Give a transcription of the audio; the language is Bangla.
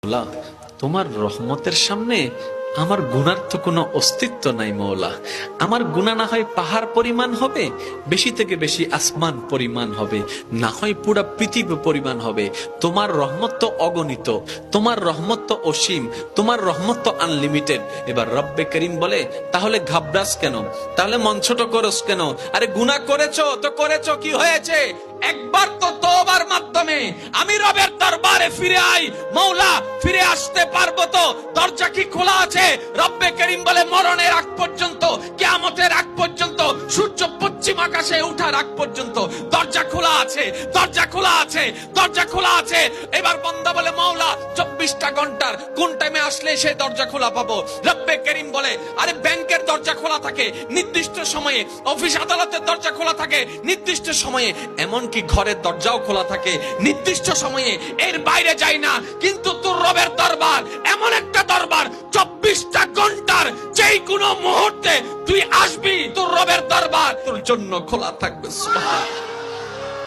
মৌলা, তোমার রহমতের সামনে আমার গুনার তো কোনো অস্তিত্ব নাই মৌলা। আমার গুনাহ না হয় পাহাড় পরিমাণ হবে, বেশি থেকে বেশি আসমান পরিমাণ হবে, না হয় পুরা পৃথিবী পরিমাণ হবে। তোমার রহমত তো অগণিত, তোমার রহমত তো অসীম, তোমার রহমত তো আনলিমিটেড। এবার রব্বে করিম বলে, তাহলে ঘাবড়াস কেন, তাহলে মন ছোট করস কেন? আরে গুনাহ করেছো তো করেছো, কি হয়েছে? একবার তো তওবার মাধ্যমে আমি রবের দরবারে ফিরে আই। মৌলা, ফিরে আসতে পারবো তো? দরজা কি খোলা আছে? রব্বে করিম বলে, মরণের আগ পর্যন্ত, কিয়ামতের আগ পর্যন্ত, সূর্য পশ্চিম আকাশে ওঠার আগ পর্যন্ত দরজা খোলা আছে, দরজা খোলা আছে, দরজা খোলা আছে। এবার বান্দা বলে, মৌলা 24টা ঘন্টার কোন টাইমে আসলে সেই দরজা খোলা পাবো? রব্বে করিম বলে, আরে ব্যাংকের দরজা খোলা থাকে নির্দিষ্ট সময়ে, অফিস আদালতের দরজা খোলা থাকে নির্দিষ্ট সময়ে, এমনকি ঘরের দরজাও খোলা থাকে নির্দিষ্ট সময়ে, এর বাইরে যাই না। কিন্তু তোর রবের দরবার এমন একটা দরবার, 24টা ঘন্টার যেই কোনো মুহূর্তে তুই আসবি, তোর রবের দরবার তোর জন্য খোলা থাকবে। সুবহানাল্লাহ।